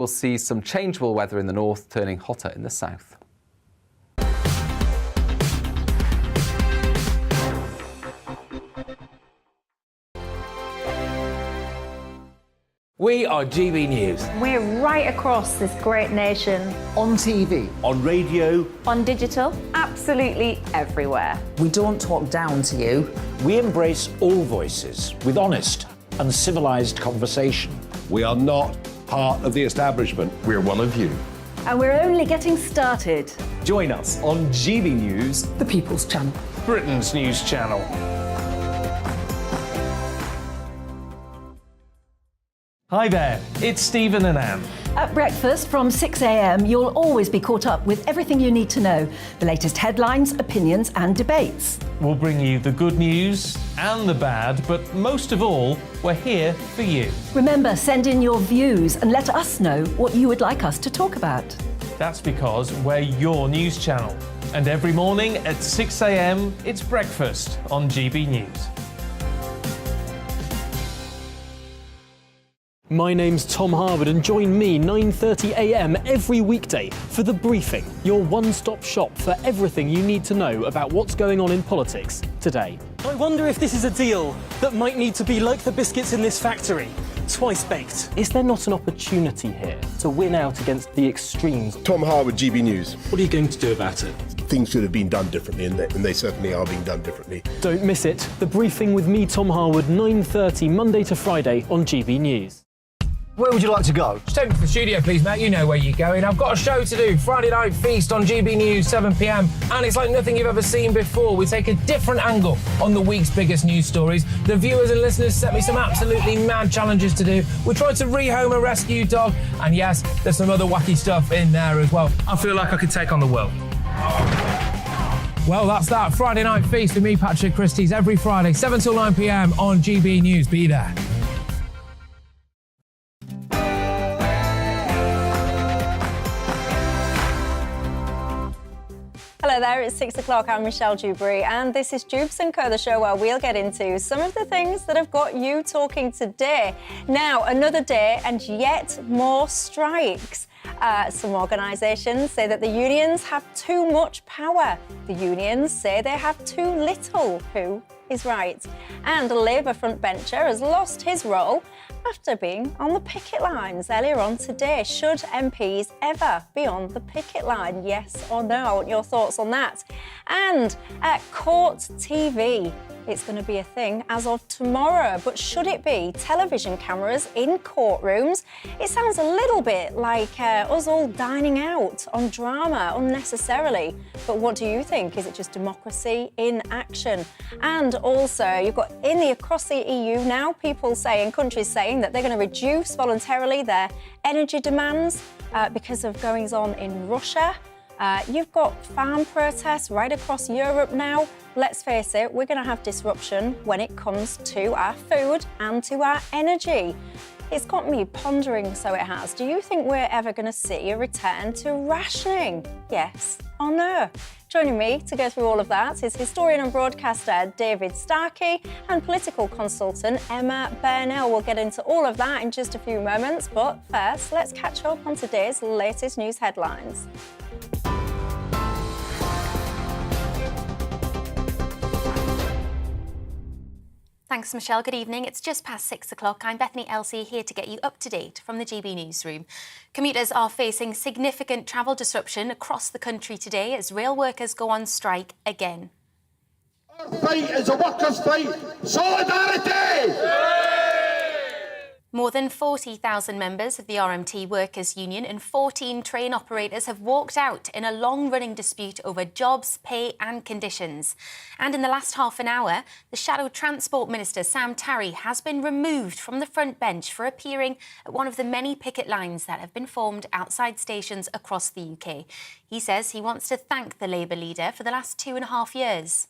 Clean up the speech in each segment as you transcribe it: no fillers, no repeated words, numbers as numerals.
We'll see some changeable weather in the north, turning hotter in the south. We are GB News. We're right across this great nation. On TV. On radio. On digital. Absolutely everywhere. We don't talk down to you. We embrace all voices with honest and civilised conversation. We are not part of the establishment. We're one of you. And we're only getting started. Join us on GB News, The People's Channel. Britain's news channel. Hi there, it's Stephen and Anne. At breakfast from 6 a.m, you'll always be caught up with everything you need to know, the latest headlines, opinions and debates. We'll bring you the good news and the bad, but most of all, we're here for you. Remember, send in your views and let us know what you would like us to talk about. That's because we're your news channel. And every morning at 6 a.m, it's breakfast on GB News. My name's Tom Harwood and join me 9:30 a.m. every weekday for The Briefing, your one-stop shop for everything you need to know about what's going on in politics today. I wonder if this is a deal that might need to be like the biscuits in this factory, twice baked. Is there not an opportunity here to win out against the extremes? Tom Harwood, GB News. What are you going to do about it? Things should have been done differently, and they certainly are being done differently. Don't miss it. The Briefing with me, Tom Harwood, 9:30 Monday to Friday on GB News. Where would you like to go? Just take me to the studio, please, mate. You know where you're going. I've got a show to do. Friday Night Feast on GB News, 7 p.m. And it's like nothing you've ever seen before. We take a different angle on the week's biggest news stories. The viewers and listeners set me some absolutely mad challenges to do. We tried to rehome a rescue dog. And yes, there's some other wacky stuff in there as well. I feel like I could take on the world. Well, that's that. Friday Night Feast with me, Patrick Christie's, every Friday, 7 till 9 p.m. on GB News. Be there. Hello there, it's 6 o'clock. I'm Michelle Dewberry, and this is Dewbs & Co, the show where we'll get into some of the things that have got you talking today. Now, another day and yet more strikes. Some organisations say that the unions have too much power. The unions say they have too little. Who is right? And a Labour frontbencher has lost his role after being on the picket lines earlier on today. Should MPs ever be on the picket line? Yes or no? I want your thoughts on that. And Court TV. It's going to be a thing as of tomorrow, but should it be television cameras in courtrooms? It sounds a little bit like us all dining out on drama unnecessarily. But what do you think? Is it just democracy in action? And also, you've got across the EU now, people saying, countries saying that they're going to reduce voluntarily their energy demands because of goings on in Russia. You've got farm protests right across Europe now. Let's face it, we're going to have disruption when it comes to our food and to our energy. It's got me pondering, so it has. Do you think we're ever going to see a return to rationing? Yes or no? Joining me to go through all of that is historian and broadcaster David Starkey and political consultant Emma Burnell. We'll get into all of that in just a few moments, but first, let's catch up on today's latest news headlines. Thanks, Michelle. Good evening. It's just past 6 o'clock. I'm Bethany Elsey, here to get you up to date from the GB Newsroom. Commuters are facing significant travel disruption across the country today as rail workers go on strike again. Our fight is a workers' fight. Solidarity! More than 40,000 members of the RMT Workers' Union and 14 train operators have walked out in a long-running dispute over jobs, pay and conditions. And in the last half an hour, the Shadow Transport Minister, Sam Tarry, has been removed from the front bench for appearing at one of the many picket lines that have been formed outside stations across the UK. He says he wants to thank the Labour leader for the last 2.5 years.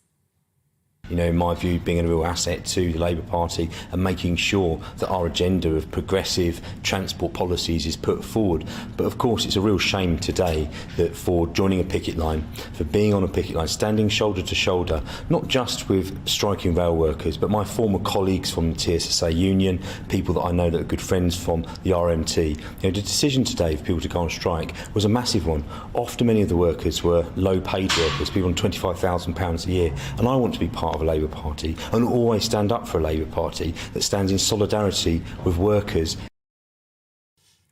You know, in my view, being a real asset to the Labour Party and making sure that our agenda of progressive transport policies is put forward. But of course, it's a real shame today that for joining a picket line, for being on a picket line, standing shoulder to shoulder, not just with striking rail workers, but my former colleagues from the TSSA union, people that I know that are good friends from the RMT. You know, the decision today for people to go on strike was a massive one. Often many of the workers were low-paid workers, people on £25,000 a year, and I want to be part of a Labour Party and always stand up for a Labour Party that stands in solidarity with workers.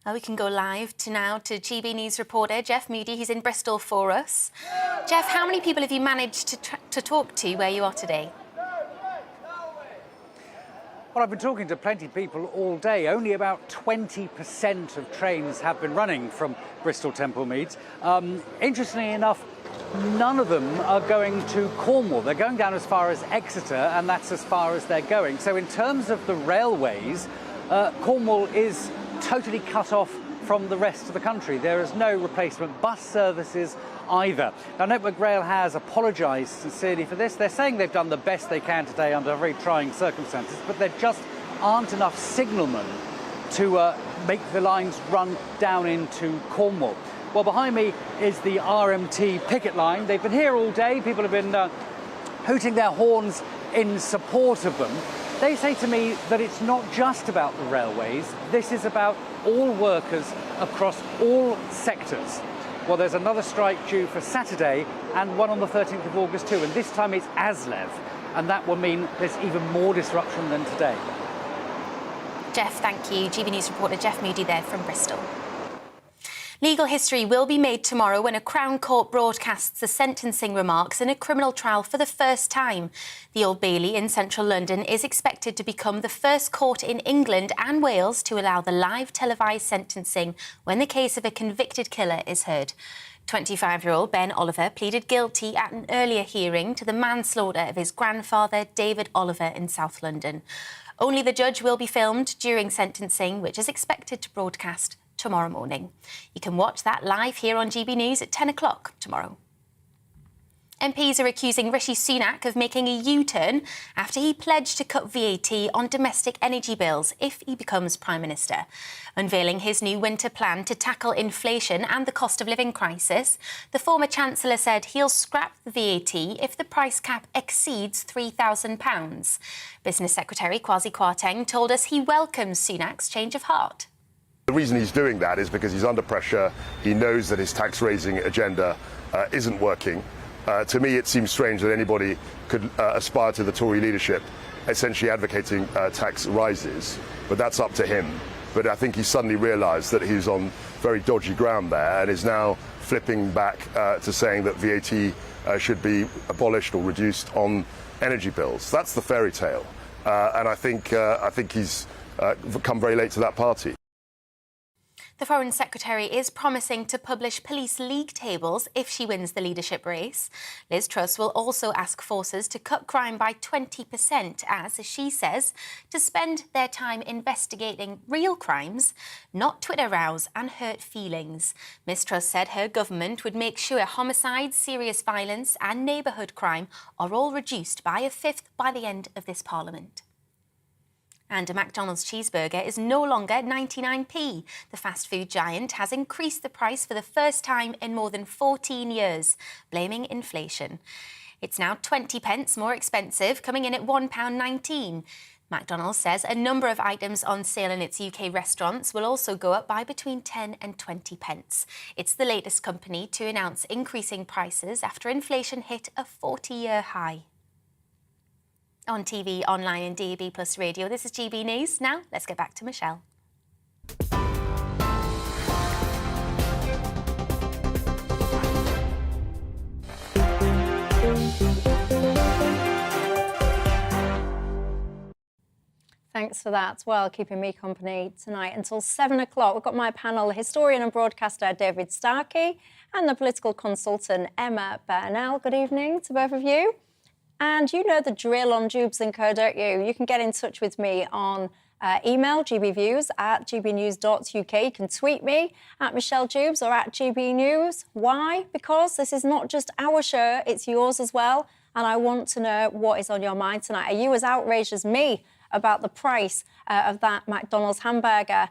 Well, we can go live now to GB News reporter Jeff Moody, who's in Bristol for us. Jeff, how many people have you managed to talk to where you are today? Well, I've been talking to plenty of people all day. Only about 20% of trains have been running from Bristol Temple Meads. Interestingly enough, none of them are going to Cornwall. They're going down as far as Exeter, and that's as far as they're going. So in terms of the railways, Cornwall is totally cut off from the rest of the country. There is no replacement bus services either. Now, Network Rail has apologised sincerely for this. They're saying they've done the best they can today under very trying circumstances, but there just aren't enough signalmen to make the lines run down into Cornwall. Well, behind me is the RMT picket line. They've been here all day. People have been hooting their horns in support of them. They say to me that it's not just about the railways. This is about all workers across all sectors. Well, there's another strike due for Saturday and one on the 13th of August too, and this time it's ASLEV, and that will mean there's even more disruption than today. Jeff, thank you. GB News reporter Jeff Moody there from Bristol. Legal history will be made tomorrow when a Crown Court broadcasts the sentencing remarks in a criminal trial for the first time. The Old Bailey in central London is expected to become the first court in England and Wales to allow the live televised sentencing when the case of a convicted killer is heard. 25-year-old Ben Oliver pleaded guilty at an earlier hearing to the manslaughter of his grandfather, David Oliver, in South London. Only the judge will be filmed during sentencing, which is expected to broadcast tomorrow morning. You can watch that live here on GB News at 10 o'clock tomorrow. MPs are accusing Rishi Sunak of making a U-turn after he pledged to cut VAT on domestic energy bills if he becomes Prime Minister. Unveiling his new winter plan to tackle inflation and the cost of living crisis, the former Chancellor said he'll scrap the VAT if the price cap exceeds £3,000. Business Secretary Kwasi Kwarteng told us he welcomes Sunak's change of heart. The reason he's doing that is because he's under pressure. He knows that his tax-raising agenda isn't working. To me, it seems strange that anybody could aspire to the Tory leadership, essentially advocating tax rises, but that's up to him. But I think he suddenly realised that he's on very dodgy ground there and is now flipping back to saying that VAT should be abolished or reduced on energy bills. That's the fairy tale, and I think he's come very late to that party. The Foreign Secretary is promising to publish police league tables if she wins the leadership race. Liz Truss will also ask forces to cut crime by 20% as she says, to spend their time investigating real crimes, not Twitter rows and hurt feelings. Ms Truss said her government would make sure homicide, serious violence and neighbourhood crime are all reduced by a fifth by the end of this Parliament. And a McDonald's cheeseburger is no longer 99p. The fast food giant has increased the price for the first time in more than 14 years, blaming inflation. It's now 20 pence more expensive, coming in at £1.19. McDonald's says a number of items on sale in its UK restaurants will also go up by between 10 and 20 pence. It's the latest company to announce increasing prices after inflation hit a 40-year high. On TV, online and DAB+ radio, this is GB News. Now, let's get back to Michelle. Thanks for that. Well, keeping me company tonight until 7 o'clock. We've got my panel, historian and broadcaster David Starkey and the political consultant Emma Burnell. Good evening to both of you. And you know the drill on Dewbs & Co, don't you? You can get in touch with me on email, gbviews@gbnews.uk. You can tweet me at Michelle Dewbs or at GBNews. Why? Because this is not just our show, it's yours as well. And I want to know what is on your mind tonight. Are you as outraged as me about the price of that McDonald's hamburger?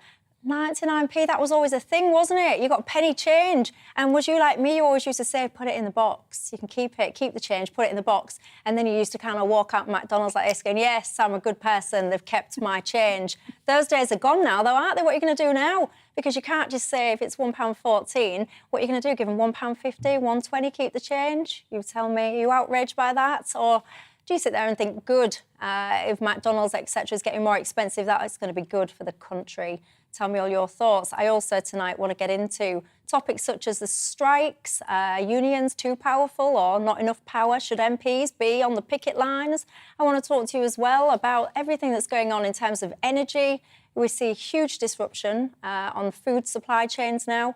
99p, that was always a thing, wasn't it? You got penny change. And was you like me? You always used to say, put it in the box. You can keep it, keep the change, put it in the box. And then you used to kind of walk out McDonald's like this going, yes, I'm a good person. They've kept my change. Those days are gone now, though, aren't they? What are you going to do now? Because you can't just say if it's £1.14, what are you going to do? Give them £1.50, £1.20, keep the change? You tell me, are you outraged by that? Or do you sit there and think, good, if McDonald's, etc., is getting more expensive, that is going to be good for the country? Tell me all your thoughts. I also tonight want to get into topics such as the strikes, unions too powerful or not enough power. Should MPs be on the picket lines? I want to talk to you as well about everything that's going on in terms of energy. We see huge disruption on food supply chains now.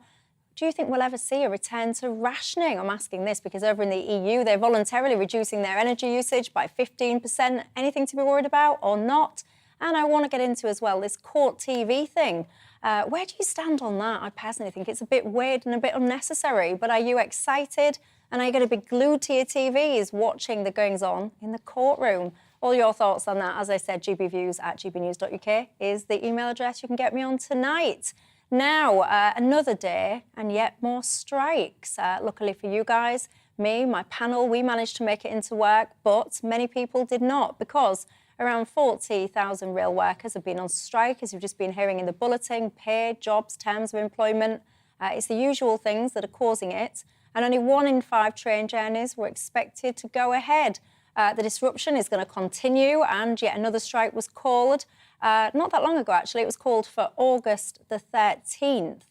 Do you think we'll ever see a return to rationing? I'm asking this because over in the EU, they're voluntarily reducing their energy usage by 15%. Anything to be worried about or not? And I want to get into as well this court TV thing. Where do you stand on that? I personally think it's a bit weird and a bit unnecessary, but are you excited? And are you going to be glued to your TVs watching the goings-on in the courtroom? All your thoughts on that, as I said, gbviews@gbnews.uk is the email address you can get me on tonight. Now, another day and yet more strikes. Luckily for you guys, me, my panel, we managed to make it into work, but many people did not because around 40,000 rail workers have been on strike, as you've just been hearing in the bulletin, pay, jobs, terms of employment. It's the usual things that are causing it. And only 1 in 5 train journeys were expected to go ahead. The disruption is going to continue, and yet another strike was called. Not that long ago, actually. It was called for August the 13th.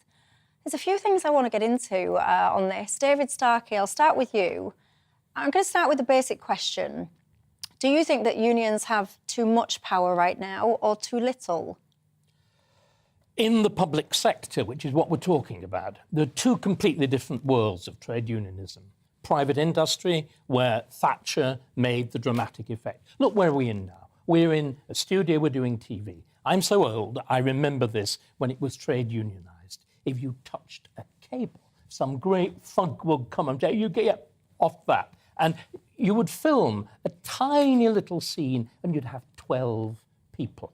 There's a few things I want to get into on this. David Starkey, I'll start with you. I'm going to start with the basic question. Do you think that unions have too much power right now or too little? In the public sector, which is what we're talking about, there are two completely different worlds of trade unionism. Private industry, where Thatcher made the dramatic effect. Look, where are we in now? We're in a studio, we're doing TV. I'm so old, I remember this when it was trade unionised. If you touched a cable, some great funk would come and say, you get off that. And you would film a tiny little scene and you'd have 12 people,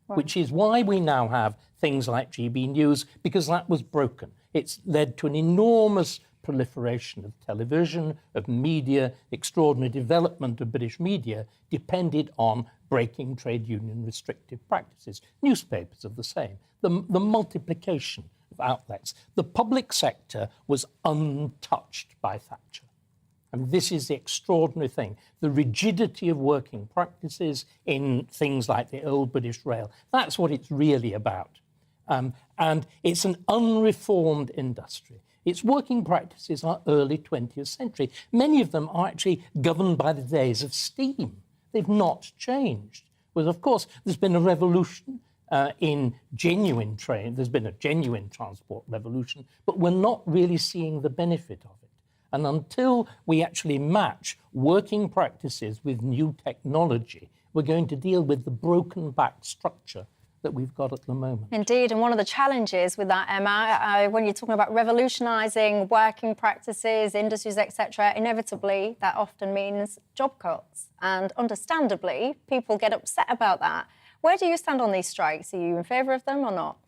right, which is why we now have things like GBNews, because that was broken. It's led to an enormous proliferation of television, of media, extraordinary development of British media depended on breaking trade union restrictive practices. Newspapers are the same. The multiplication of outlets. The public sector was untouched by Thatcher. And this is the extraordinary thing. The rigidity of working practices in things like the old British Rail. That's what it's really about. And it's an unreformed industry. Its working practices are early 20th century. Many of them are actually governed by the days of steam. They've not changed. Well, of course, there's been a revolution in genuine train. There's been a genuine transport revolution, but we're not really seeing the benefit of it. And until we actually match working practices with new technology, we're going to deal with the broken back structure that we've got at the moment. Indeed, and one of the challenges with that, Emma, when you're talking about revolutionising working practices, industries, etc., inevitably that often means job cuts. And understandably, people get upset about that. Where do you stand on these strikes? Are you in favour of them or not?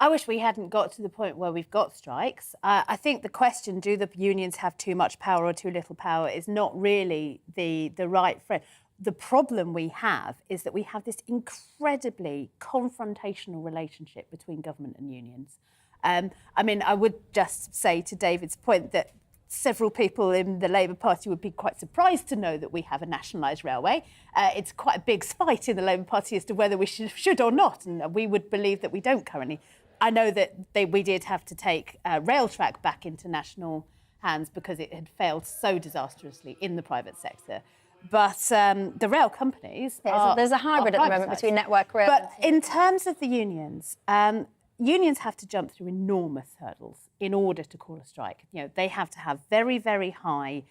I wish we hadn't got to the point where we've got strikes. I think the question, do the unions have too much power or too little power, is not really the right phrase. The problem we have is that we have this incredibly confrontational relationship between government and unions. I mean, I would just say to David's point that several people in the Labour Party would be quite surprised to know that we have a nationalised railway. It's quite a big fight in the Labour Party as to whether we should or not, and we would believe that we don't currently. I know that we did have to take Railtrack back into national hands because it had failed so disastrously in the private sector. But the rail companies there's a hybrid at the moment between Network Rail. But in terms of the unions, unions have to jump through enormous hurdles in order to call a strike. You know, they have to have very, very high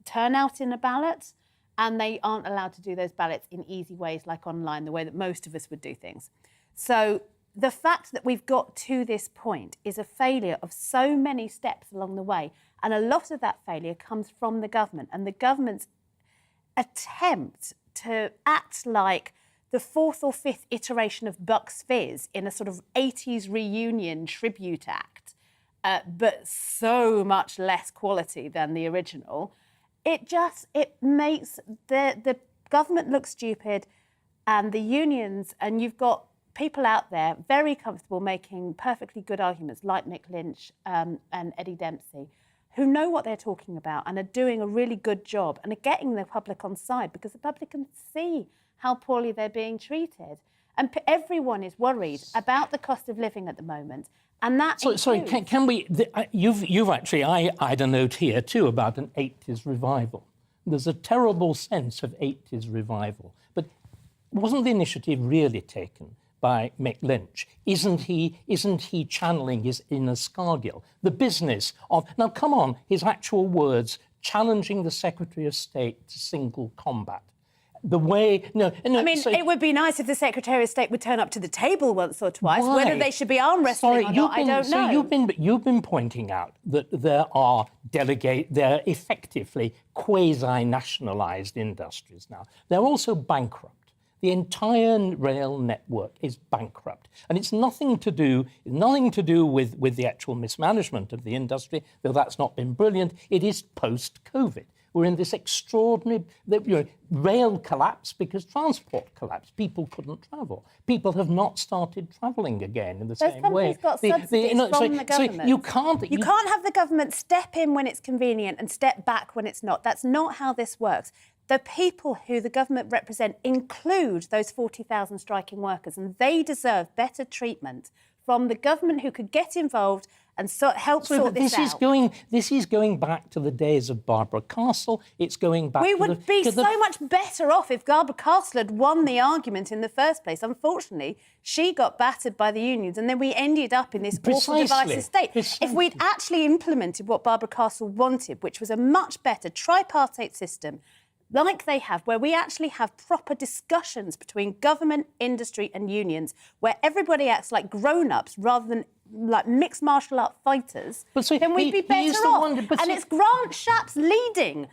turnout in a ballot, and they aren't allowed to do those ballots in easy ways like online, the way that most of us would do things. So the fact that we've got to this point is a failure of so many steps along the way, and a lot of that failure comes from the government, and the government's attempt to act like the fourth or fifth iteration of Bucks Fizz in a sort of 80s reunion tribute act, but so much less quality than the original, it makes the government look stupid and the unions, and you've got people out there very comfortable making perfectly good arguments like Mick Lynch and Eddie Dempsey, who know what they're talking about and are doing a really good job and are getting the public on side because the public can see how poorly they're being treated. And everyone is worried about the cost of living at the moment. And that Sorry, can we... You've actually... I had a note here, too, about an 80s revival. There's a terrible sense of 80s revival. But wasn't the initiative really taken by Mick Lynch? Isn't he channeling his inner Scargill? The business of... Now, come on, his actual words, challenging the Secretary of State to single combat. The way... No, I mean, it would be nice if the Secretary of State would turn up to the table once or twice. Why? Whether they should be arm wrestling or not, I don't know. You've been pointing out that there are they're effectively quasi-nationalised industries now. They're also bankrupt. The entire rail network is bankrupt. And it's nothing to do with the actual mismanagement of the industry, though that's not been brilliant. It is post-COVID. We're in this extraordinary rail collapse because transport collapsed. People couldn't travel. People have not started travelling again in the same way. Those companies got subsidies from the government. So you can't have the government step in when it's convenient and step back when it's not. That's not how this works. The people who the government represent include those 40,000 striking workers, and they deserve better treatment from the government who could get involved and help sort this out. This is going back to the days of Barbara Castle. It's going back. We would be so much better off if Barbara Castle had won the argument in the first place. Unfortunately, she got battered by the unions, and then we ended up in this awful divisive state. If we'd actually implemented what Barbara Castle wanted, which was a much better tripartite system, like they have, where we actually have proper discussions between government, industry and unions, where everybody acts like grown-ups rather than like mixed martial art fighters, then we'd be better off. And it's Grant Shapps leading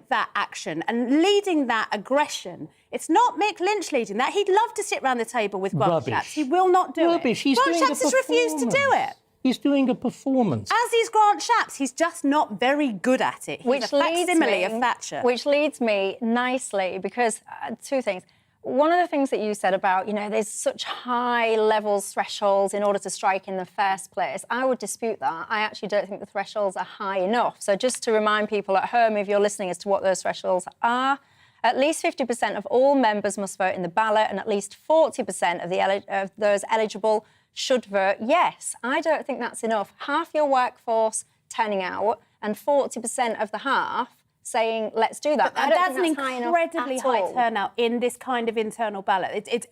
that action and leading that aggression. It's not Mick Lynch leading that. He'd love to sit round the table with Grant Shapps. He will not do it. Grant Shapps has refused to do it. He's doing a performance. As is Grant Shapps. He's just not very good at it. He's a facsimile of Thatcher. Which leads me nicely, because two things. One of the things that you said about, there's such high levels thresholds in order to strike in the first place, I would dispute that. I actually don't think the thresholds are high enough. So just to remind people at home, if you're listening, as to what those thresholds are, at least 50% of all members must vote in the ballot, and at least 40% of those eligible should vote yes. I don't think that's enough. Half your workforce turning out and 40% of the half saying, let's do that. But that's an incredibly high turnout in this kind of internal ballot. It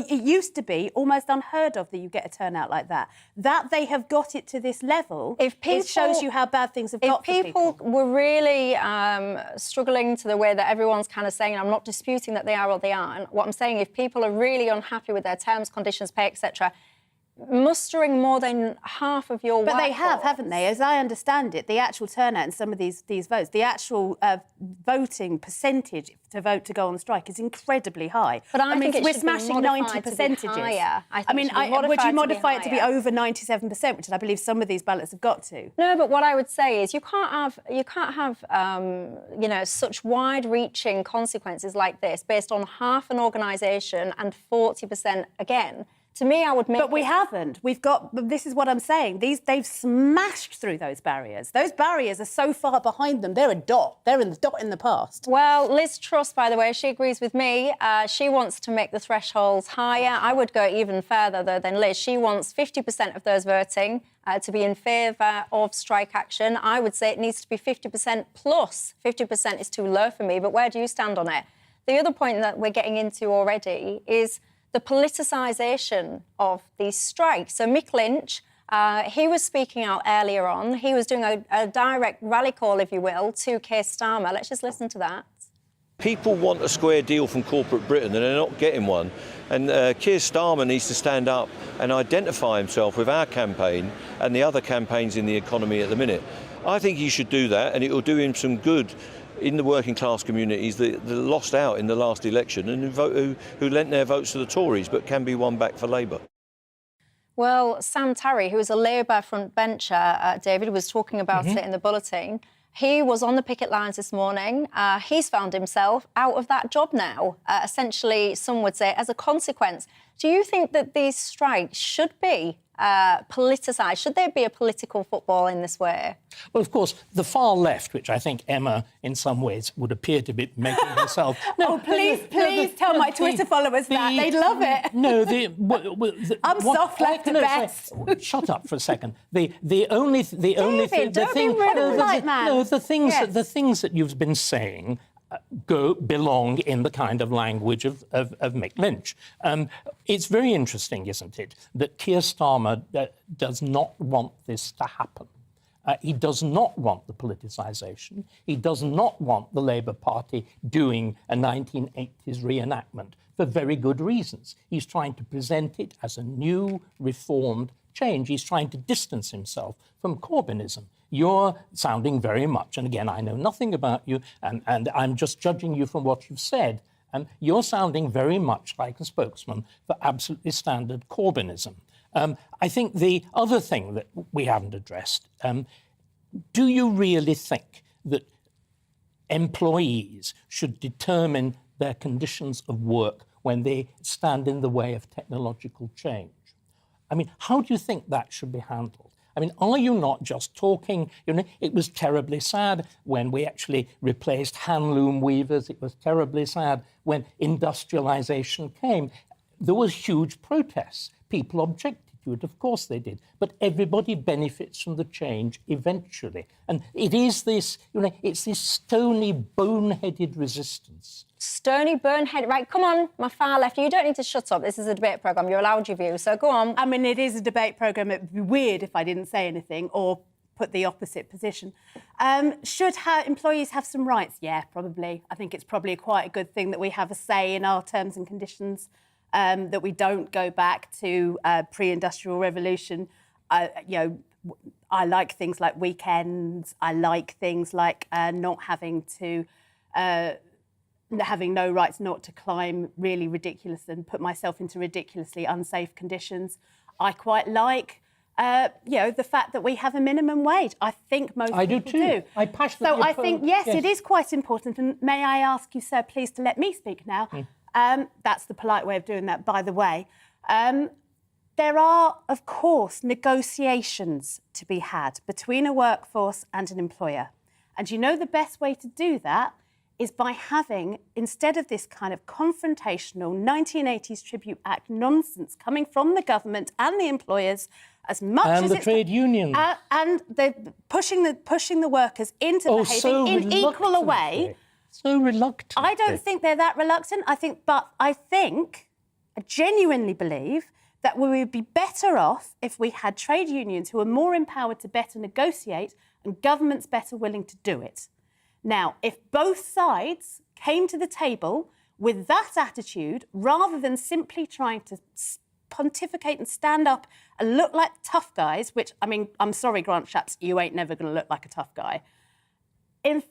used to be almost unheard of that you get a turnout like that. That they have got it to this level, it shows you how bad things have got for people. If people were really struggling to the way that everyone's kind of saying, and I'm not disputing that they are or they aren't, what I'm saying, if people are really unhappy with their terms, conditions, pay, etc., mustering more than half of your workforce. But they have, haven't they? As I understand it, the actual turnout in some of these votes, the actual voting percentage to vote to go on strike is incredibly high. But I think we're smashing 90 percentages. Would you modify it to be over 97%, which I believe some of these ballots have got to? No, but what I would say is you can't have such wide-reaching consequences like this based on half an organisation and 40% again. To me, I would make... But we haven't. This is what I'm saying. They've smashed through those barriers. Those barriers are so far behind them. They're a dot. They're in the dot in the past. Well, Liz Truss, by the way, she agrees with me. She wants to make the thresholds higher. I would go even further, though, than Liz. She wants 50% of those voting to be in favour of strike action. I would say it needs to be 50% plus. 50% is too low for me, but where do you stand on it? The other point that we're getting into already is the politicisation of these strikes. So Mick Lynch, he was speaking out earlier on. He was doing a direct rally call, if you will, to Keir Starmer. Let's just listen to that. People want a square deal from corporate Britain and they're not getting one. And Keir Starmer needs to stand up and identify himself with our campaign and the other campaigns in the economy at the minute. I think he should do that, and it will do him some good in the working class communities that lost out in the last election and who lent their votes to the Tories but can be won back for Labour. Well, Sam Tarry, who is a Labour frontbencher, David, was talking about it in the bulletin. He was on the picket lines this morning. He's found himself out of that job now, essentially, some would say, as a consequence. Do you think that these strikes should be politicised? Should there be a political football in this way? Well, of course, the far left, which I think Emma, in some ways, would appear to be making herself... please tell my Twitter followers that. They'd love it. No, I'm soft left at best. Shut up for a second. The things that you've been saying belong in the kind of language of Mick Lynch. It's very interesting, isn't it, that Keir Starmer does not want this to happen. He does not want the politicisation. He does not want the Labour Party doing a 1980s reenactment for very good reasons. He's trying to present it as a new, reformed change. He's trying to distance himself from Corbynism. You're sounding very much, and again, I know nothing about you, and I'm just judging you from what you've said, and you're sounding very much like a spokesman for absolutely standard Corbynism. I think the other thing that we haven't addressed, do you really think that employees should determine their conditions of work when they stand in the way of technological change? I mean, how do you think that should be handled? I mean, are you not just talking? You know, it was terribly sad when we actually replaced handloom weavers. It was terribly sad when industrialisation came. There was huge protests. People objected to it, of course they did. But everybody benefits from the change eventually. And it is this, you know, it's this stony, boneheaded resistance. Stony, boneheaded. Right, come on, my far left. You don't need to shut up. This is a debate programme. You're allowed your view, so go on. I mean, it is a debate programme. It would be weird if I didn't say anything or put the opposite position. Should employees have some rights? Yeah, probably. I think it's probably quite a good thing that we have a say in our terms and conditions, that we don't go back to pre-industrial revolution. You know, I like things like weekends. I like things like not having to... having no rights not to climb really ridiculous and put myself into ridiculously unsafe conditions. I quite like, you know, the fact that we have a minimum wage. I think most people do. I passionately So I think, yes, it is quite important. And may I ask you, sir, please to let me speak now? That's the polite way of doing that, by the way. There are, of course, negotiations to be had between a workforce and an employer. And you know the best way to do that is by having, instead of this kind of confrontational 1980s Tribute Act nonsense coming from the government and the employers, as much and as the trade unions, and they're pushing the workers into behaving in equal a way. So reluctant. I don't think they're that reluctant. I genuinely believe that we would be better off if we had trade unions who are more empowered to better negotiate and governments better willing to do it. Now, if both sides came to the table with that attitude, rather than simply trying to pontificate and stand up and look like tough guys, which, I mean, I'm sorry, Grant Shapps, you ain't never going to look like a tough guy,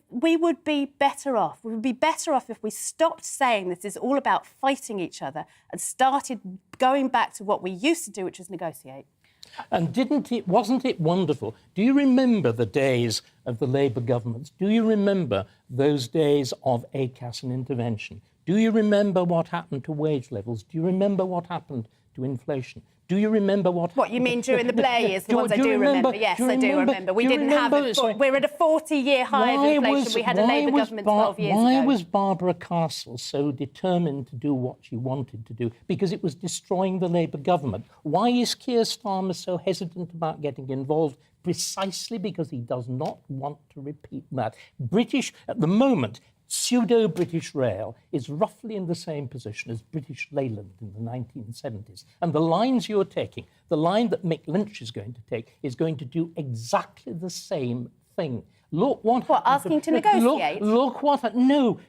we would be better off. We would be better off if we stopped saying this is all about fighting each other and started going back to what we used to do, which is negotiate. And wasn't it wonderful? Do you remember the days of the Labour governments? Do you remember those days of ACAS and intervention? Do you remember what happened to wage levels? Do you remember what happened to inflation? Do you remember what... What, you mean during the Blair years? The ones I do remember. Yes, I do remember. We didn't have it. We're at a 40-year high of inflation. We had a Labour government 12 years ago. Why was Barbara Castle so determined to do what she wanted to do? Because it was destroying the Labour government. Why is Keir Starmer so hesitant about getting involved? Precisely because he does not want to repeat that. British, at the moment, pseudo-British Rail is roughly in the same position as British Leyland in the 1970s. And the lines you're taking, the line that Mick Lynch is going to take, is going to do exactly the same thing. Look what... What, asking to negotiate? Look what... No.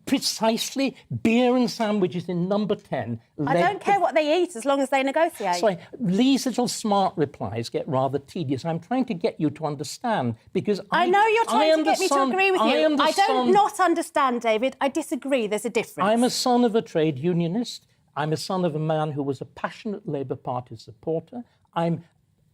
precisely beer and sandwiches in number 10. I don't care what they eat as long as they negotiate. Sorry, these little smart replies get rather tedious. I'm trying to get you to understand because I know you're trying to get me to agree with you. I don't not understand, David. I disagree. There's a difference. I'm a son of a trade unionist. I'm a son of a man who was a passionate Labour Party supporter.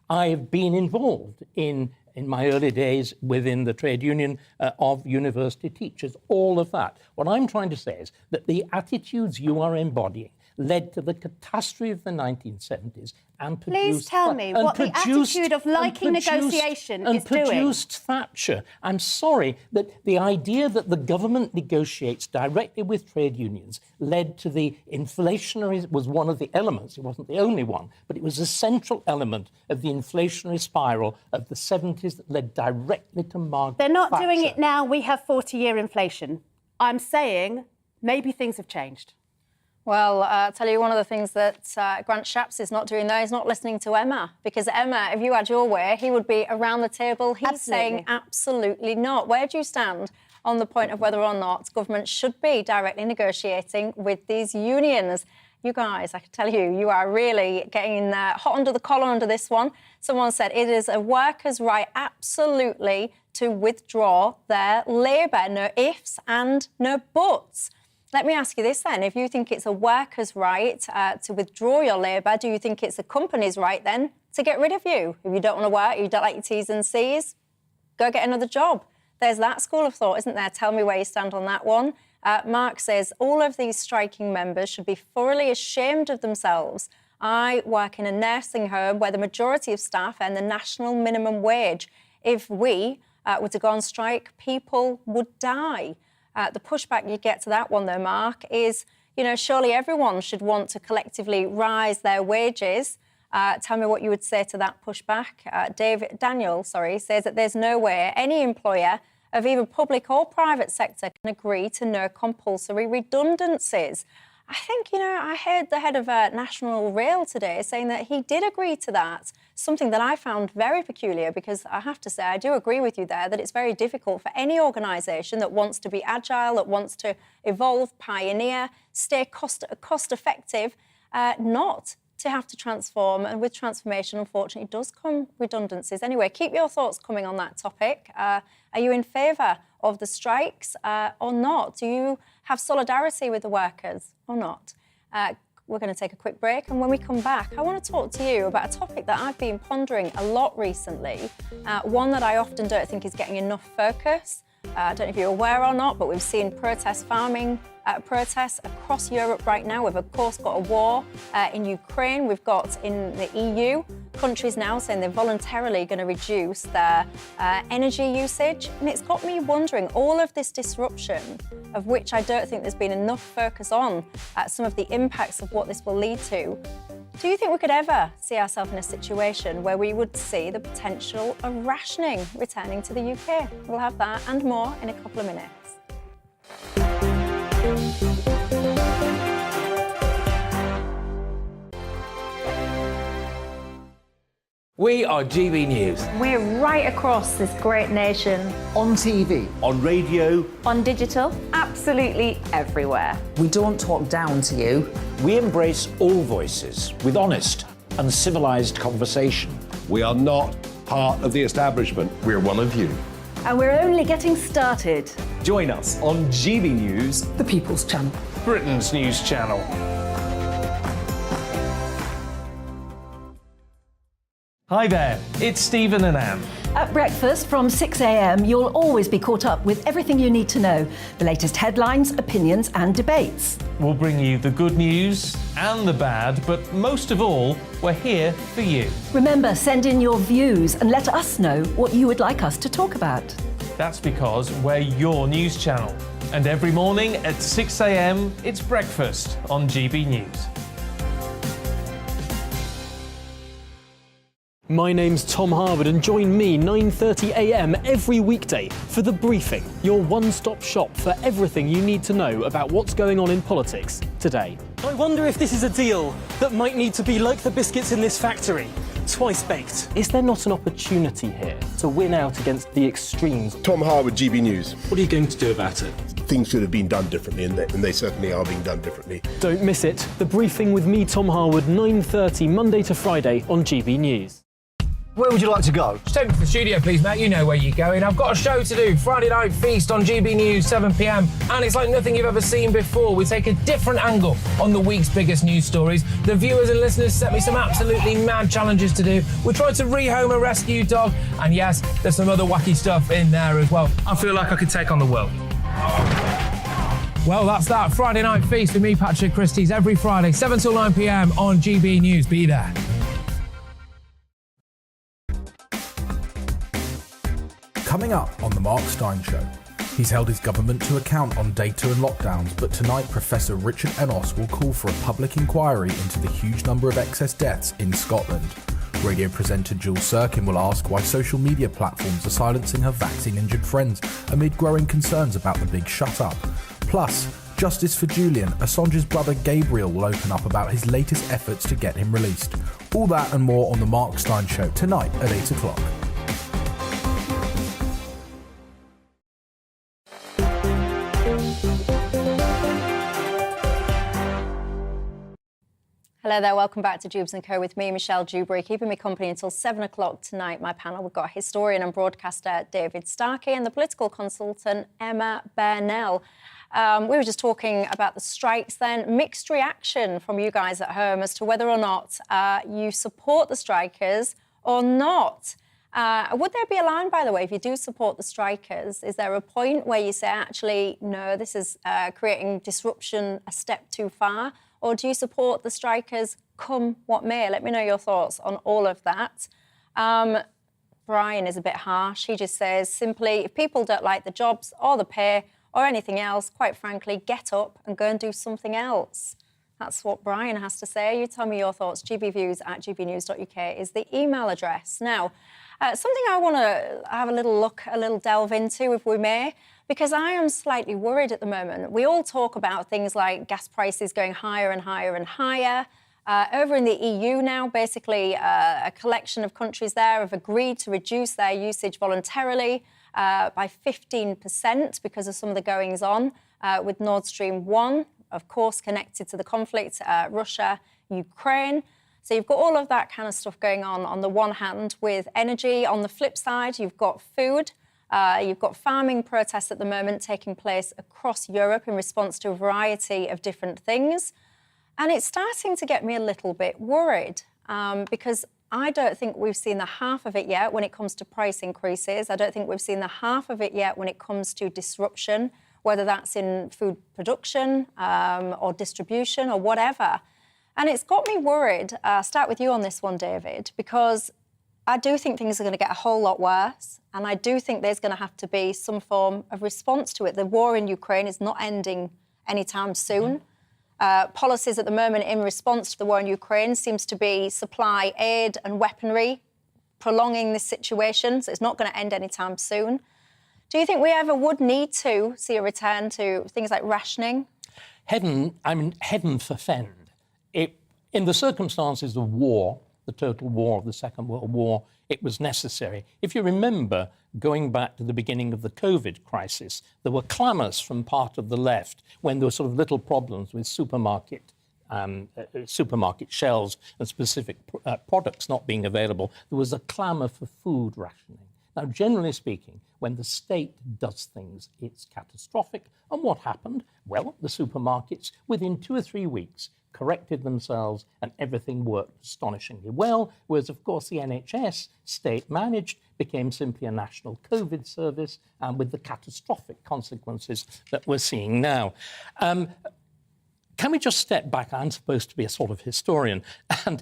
I've been involved in my early days within the trade union of university teachers, all of that. What I'm trying to say is that the attitudes you are embodying led to the catastrophe of the 1970s and produced... Please tell me what the attitude of liking negotiation is doing. And produced Thatcher. I'm sorry that the idea that the government negotiates directly with trade unions led to the inflationary... was one of the elements, it wasn't the only one, but it was a central element of the inflationary spiral of the 70s that led directly to Margaret They're not Thatcher. doing it now. We have 40-year inflation. I'm saying maybe things have changed. Well, I'll tell you one of the things that Grant Shapps is not doing there. He's not listening to Emma. Because Emma, if you had your way, he would be around the table. He's saying absolutely not. Where do you stand on the point of whether or not government should be directly negotiating with these unions? You guys, I can tell you, you are really getting hot under the collar under this one. Someone said it is a worker's right absolutely to withdraw their labour. No ifs and no buts. Let me ask you this then. If you think it's a worker's right to withdraw your labour, do you think it's a company's right then to get rid of you? If you don't want to work, you don't like your T's and C's, go get another job. There's that school of thought, isn't there? Tell me where you stand on that one. Mark says, all of these striking members should be thoroughly ashamed of themselves. I work in a nursing home where the majority of staff earn the national minimum wage. If we were to go on strike, people would die. The pushback you get to that one, though, Mark, is, you know, surely everyone should want to collectively rise their wages. Tell me what you would say to that pushback. Daniel says that there's no way any employer of either public or private sector can agree to no compulsory redundancies. I think, you know, I heard the head of National Rail today saying that he did agree to that, something that I found very peculiar because I have to say I do agree with you there that it's very difficult for any organisation that wants to be agile, that wants to evolve, pioneer, stay cost-effective, not to have to transform. And with transformation, unfortunately, does come redundancies. Anyway, keep your thoughts coming on that topic. Are you in favour of the strikes or not? Do you have solidarity with the workers or not? We're going to take a quick break, and when we come back, I want to talk to you about a topic that I've been pondering a lot recently, one that I often don't think is getting enough focus. I don't know if you're aware or not, but we've seen protests across Europe right now. We've, of course, got a war in Ukraine. We've got in the EU countries now saying they're voluntarily going to reduce their energy usage. And it's got me wondering, all of this disruption, of which I don't think there's been enough focus on some of the impacts of what this will lead to. Do you think we could ever see ourselves in a situation where we would see the potential of rationing returning to the UK? We'll have that and more in a couple of minutes. We are GB News. We're right across this great nation. On TV. On radio. On digital. Absolutely everywhere. We don't talk down to you. We embrace all voices with honest and civilised conversation. We are not part of the establishment. We're one of you. And we're only getting started. Join us on GB News, the People's Channel, Britain's news channel. Hi there, it's Stephen and Anne. At breakfast from 6 a.m, you'll always be caught up with everything you need to know, the latest headlines, opinions and debates. We'll bring you the good news and the bad, but most of all, we're here for you. Remember, send in your views and let us know what you would like us to talk about. That's because we're your news channel. And every morning at 6 a.m, it's breakfast on GB News. My name's Tom Harwood, and join me 9:30 a.m. every weekday for The Briefing, your one-stop shop for everything you need to know about what's going on in politics today. I wonder if this is a deal that might need to be like the biscuits in this factory, twice baked. Is there not an opportunity here to win out against the extremes? Tom Harwood, GB News. What are you going to do about it? things should have been done differently, and they certainly are being done differently. Don't miss it. The Briefing with me, Tom Harwood, 9:30 Monday to Friday on GB News. Where would you like to go? Just take me to the studio, please, mate. You know where you're going. I've got a show to do. Friday Night Feast on GB News, 7 p.m. And it's like nothing you've ever seen before. We take a different angle on the week's biggest news stories. The viewers and listeners set me some absolutely mad challenges to do. We tried to rehome a rescue dog. And yes, there's some other wacky stuff in there as well. I feel like I could take on the world. Well, that's that. Friday Night Feast with me, Patrick Christie's, every Friday, 7 till 9 p.m. on GB News. Be there. Coming up on The Mark Steyn Show, he's held his government to account on data and lockdowns, but tonight Professor Richard Ennos will call for a public inquiry into the huge number of excess deaths in Scotland. Radio presenter Jules Sirkin will ask why social media platforms are silencing her vaccine-injured friends amid growing concerns about the big shut-up. Plus, justice for Julian, Assange's brother Gabriel will open up about his latest efforts to get him released. All that and more on The Mark Steyn Show tonight at 8 o'clock. Hello there, welcome back to Dewbs & Co with me, Michelle Dewberry, keeping me company until 7 o'clock tonight. My panel, we've got historian and broadcaster David Starkey and the political consultant Emma Burnell. We were just talking about the strikes then. Mixed reaction from you guys at home as to whether or not you support the strikers or not. Would there be a line, by the way, if you do support the strikers? Is there a point where you say, actually, no, this is creating disruption a step too far? Or do you support the strikers come what may? Let me know your thoughts on all of that. Brian is a bit harsh. He just says, simply, if people don't like the jobs or the pay or anything else, quite frankly, get up and go and do something else. That's what Brian has to say. You tell me your thoughts. gbviews@gbnews.uk is the email address. Now, something I want to have a little delve into, if we may, because I am slightly worried at the moment. We all talk about things like gas prices going higher and higher and higher. Over in the EU now, basically, a collection of countries there have agreed to reduce their usage voluntarily by 15% because of some of the goings-on with Nord Stream 1, of course, connected to the conflict, Russia, Ukraine. So you've got all of that kind of stuff going on the one hand with energy. On the flip side, you've got food. You've got farming protests at the moment taking place across Europe in response to a variety of different things. And it's starting to get me a little bit worried because I don't think we've seen the half of it yet when it comes to price increases. I don't think we've seen the half of it yet when it comes to disruption, whether that's in food production or distribution or whatever. And it's got me worried. I'll start with you on this one, David, because I do think things are going to get a whole lot worse. And I do think there's going to have to be some form of response to it. The war in Ukraine is not ending anytime soon. Policies at the moment in response to the war in Ukraine seems to be supply aid and weaponry, prolonging this situation. So it's not going to end anytime soon. Do you think we ever would need to see a return to things like rationing? Heaven forfend. In the circumstances of war, the total war of the Second World War, it was necessary. If you remember, going back to the beginning of the COVID crisis, there were clamours from part of the left when there were sort of little problems with supermarket shelves and specific products not being available. There was a clamour for food rationing. Now, generally speaking, when the state does things, it's catastrophic. And what happened? Well, the supermarkets, within 2 or 3 weeks, corrected themselves and everything worked astonishingly well, whereas, of course, the NHS, state-managed, became simply a national COVID service and with the catastrophic consequences that we're seeing now. Can we just step back? I'm supposed to be a sort of historian, and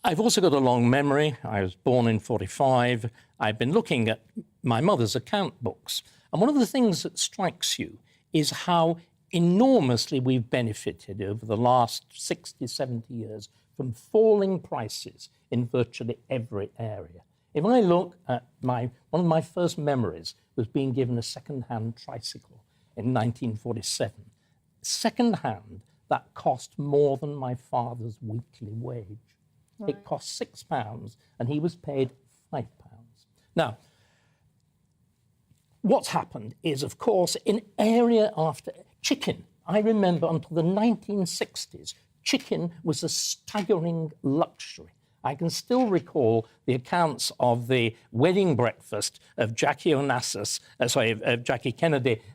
I've also got a long memory. I was born in 45. I've been looking at my mother's account books, and one of the things that strikes you is how enormously we've benefited over the last 60, 70 years from falling prices in virtually every area. If I look at one of my first memories was being given a second-hand tricycle in 1947. Second-hand, that cost more than my father's weekly wage. Right. It cost £6 and he was paid £5. Now, what's happened is, of course, in area after chicken, I remember until the 1960s, chicken was a staggering luxury. I can still recall the accounts of the wedding breakfast of Jackie Kennedy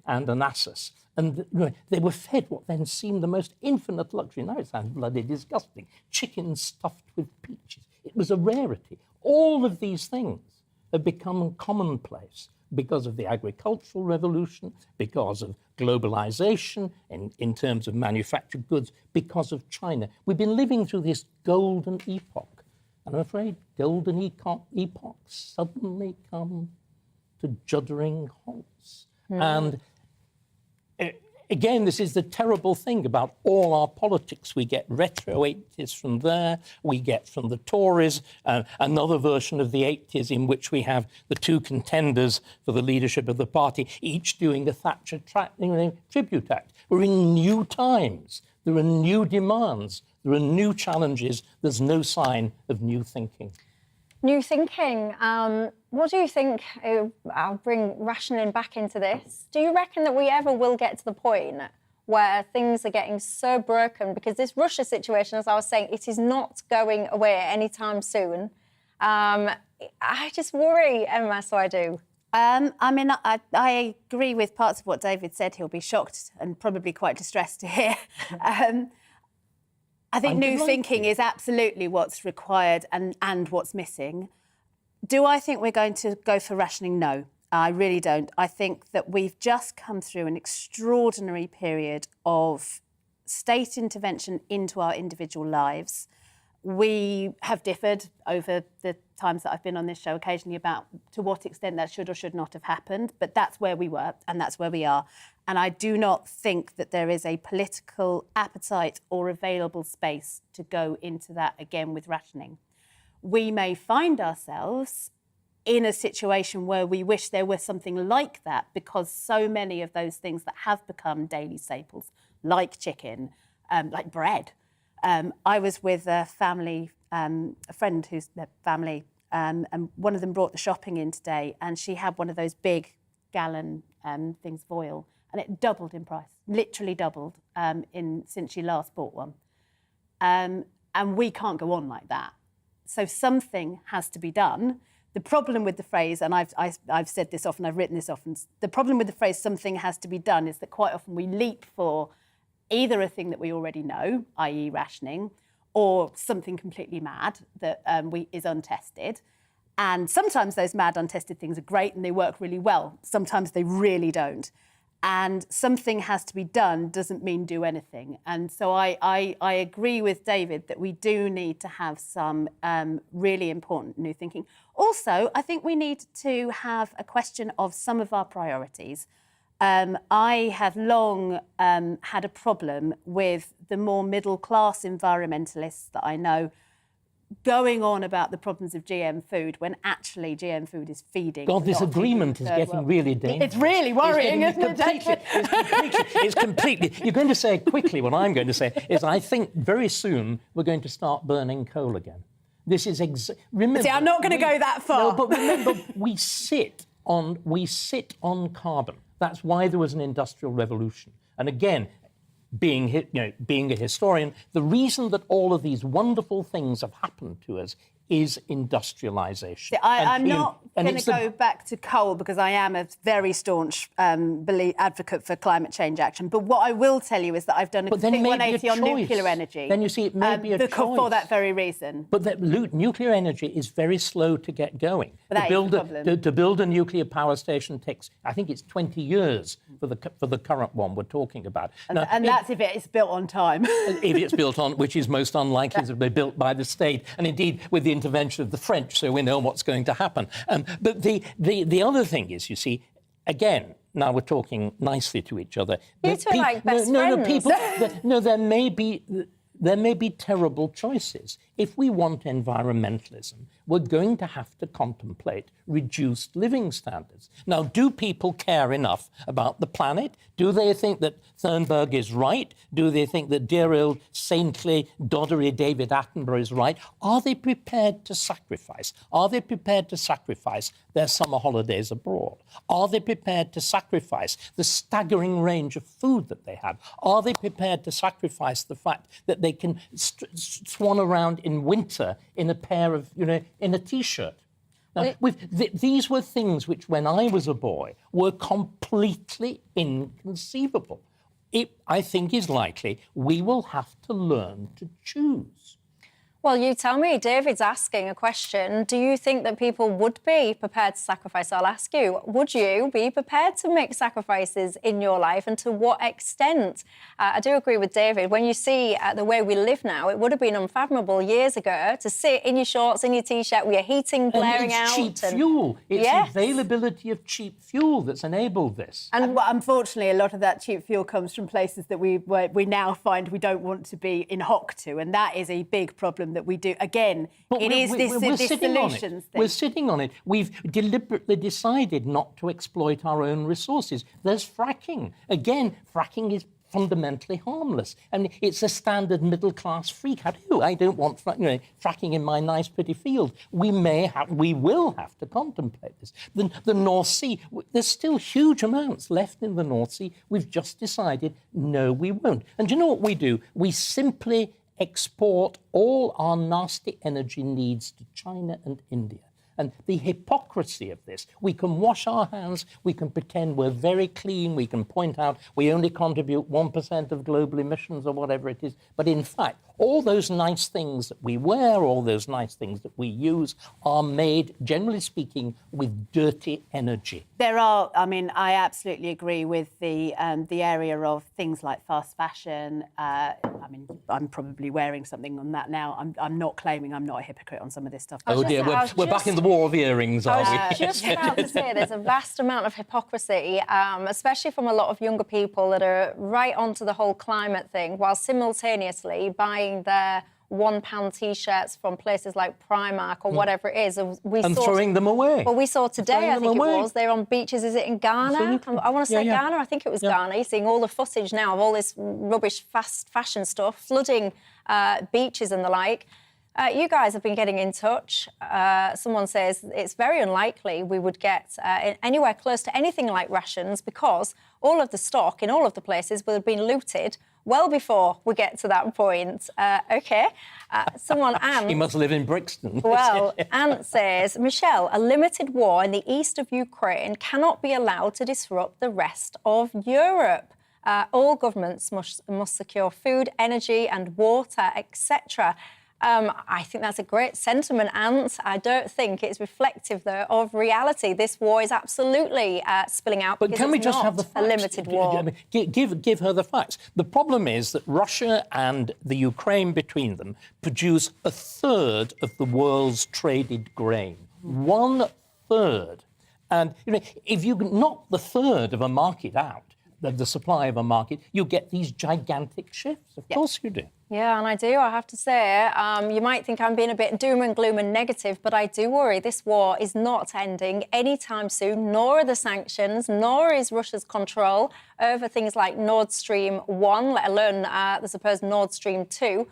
and Onassis. And they were fed what then seemed the most infinite luxury. Now it sounds bloody disgusting. Chicken stuffed with peaches. It was a rarity. All of these things have become commonplace because of the agricultural revolution, because of globalization in terms of manufactured goods, because of China. We've been living through this golden epoch. And I'm afraid golden epochs suddenly come to juddering halts. And again, this is the terrible thing about all our politics. We get retro 80s from there, we get from the Tories another version of the 80s in which we have the two contenders for the leadership of the party, each doing a Thatcher tribute act. We're in new times. There are new demands. There are new challenges. There's no sign of new thinking. New thinking. What do you think? I'll bring rationing back into this. Do you reckon that we ever will get to the point where things are getting so broken? Because this Russia situation, as I was saying, it is not going away anytime soon. I just worry, Emma, so I do. I agree with parts of what David said. He'll be shocked and probably quite distressed to hear. I think new thinking is absolutely what's required and what's missing. Do I think we're going to go for rationing? No, I really don't. I think that we've just come through an extraordinary period of state intervention into our individual lives. We have differed over the times that I've been on this show occasionally about to what extent that should or should not have happened, but that's where we were and that's where we are. And I do not think that there is a political appetite or available space to go into that again with rationing. We may find ourselves in a situation where we wish there was something like that because so many of those things that have become daily staples, like chicken, like bread. I was with a family, a friend who's their family, and one of them brought the shopping in today, and she had one of those big gallon things of oil, and it doubled in price, literally doubled since she last bought one. And we can't go on like that. So something has to be done. The problem with the phrase, and I've said this often, I've written this often, the problem with the phrase something has to be done is that quite often we leap for either a thing that we already know, i.e. rationing, or something completely mad that is untested. And sometimes those mad, untested things are great and they work really well. Sometimes they really don't. And something has to be done doesn't mean do anything. And so I agree with David that we do need to have some really important new thinking. Also, I think we need to have a question of some of our priorities. I have long had a problem with the more middle-class environmentalists that I know going on about the problems of GM food when actually GM food is feeding. God, this agreement is getting really dangerous. It's really worrying, isn't it? It's completely... You're going to say quickly what I'm going to say is I think very soon we're going to start burning coal again. This is... Remember, see, I'm not going to go that far. No, but remember, we sit on carbon. That's why there was an industrial revolution. And again, being a historian, the reason that all of these wonderful things have happened to us is industrialisation. See, I'm not going to go back to coal because I am a very staunch advocate for climate change action. But what I will tell you is that I've done a complete 180 on nuclear energy. Then you see, it may be a choice. For that very reason. But nuclear energy is very slow to get going. To build a nuclear power station takes, I think it's 20 years for the current one we're talking about. And that's if it's built on time. If it's built on, which is most unlikely to be built by the state, and indeed with the intervention of the French, so we know what's going to happen. But the other thing is, you see, again, now we're talking nicely to each other. You two are like best friends. There may be... there may be terrible choices. If we want environmentalism, we're going to have to contemplate reduced living standards. Now, do people care enough about the planet? Do they think that Thunberg is right? Do they think that dear old saintly, doddery David Attenborough is right? Are they prepared to sacrifice? Are they prepared to sacrifice their summer holidays abroad? Are they prepared to sacrifice the staggering range of food that they have? Are they prepared to sacrifice the fact that they can swan around in winter in a pair of, in a T-shirt? Now, these were things which, when I was a boy, were completely inconceivable. It, I think, is likely we will have to learn to choose. Well, you tell me. David's asking a question. Do you think that people would be prepared to sacrifice? I'll ask you, would you be prepared to make sacrifices in your life, and to what extent? I do agree with David. When you see the way we live now, it would have been unfathomable years ago to sit in your shorts, in your T-shirt, with your heating blaring out. And it's cheap fuel. It's availability of cheap fuel that's enabled this. And unfortunately, a lot of that cheap fuel comes from places that we now find we don't want to be in hock to, and that is a big problem that we do. Again, this solutions thing. We're sitting on it. We've deliberately decided not to exploit our own resources. There's fracking. Again, fracking is fundamentally harmless. I mean, it's a standard middle-class freak. I don't want fracking in my nice, pretty field. We will have to contemplate this. The North Sea, there's still huge amounts left in the North Sea. We've just decided, no, we won't. And do you know what we do? We simply export all our nasty energy needs to China and India. And the hypocrisy of this, we can wash our hands, we can pretend we're very clean, we can point out we only contribute 1% of global emissions or whatever it is. But in fact, all those nice things that we wear, all those nice things that we use are made, generally speaking, with dirty energy. There are, I mean, I absolutely agree with the area of things like fast fashion. I mean, I'm probably wearing something on that now. I'm not claiming I'm not a hypocrite on some of this stuff. Oh dear, we're back in the war of earrings, are we? I was just about to say there's a vast amount of hypocrisy, especially from a lot of younger people that are right onto the whole climate thing, while simultaneously buying their £1 T-shirts from places like Primark or whatever it is. Throwing them away. Well, we saw today, I think it was, they're on beaches, is it in Ghana? I want to say Ghana, I think it was Ghana. You're seeing all the footage now of all this rubbish fast fashion stuff, flooding beaches and the like. You guys have been getting in touch. Someone says it's very unlikely we would get anywhere close to anything like rations because all of the stock in all of the places will have been looted well before we get to that point. OK. Someone, Anne... He must live in Brixton. Well, Anne says, Michelle, a limited war in the east of Ukraine cannot be allowed to disrupt the rest of Europe. All governments must secure food, energy and water, etc. I think that's a great sentiment, Ant. I don't think it's reflective, though, of reality. This war is absolutely spilling out because can we it's just not have the facts? A limited war. Give her the facts. The problem is that Russia and the Ukraine between them produce a third of the world's traded grain. 1/3. And, if you knock the third of a market out, the supply of a market, you get these gigantic shifts. Of course you do. Yeah, and I do, I have to say. You might think I'm being a bit doom and gloom and negative, but I do worry this war is not ending anytime soon, nor are the sanctions, nor is Russia's control over things like Nord Stream 1, let alone the supposed Nord Stream 2.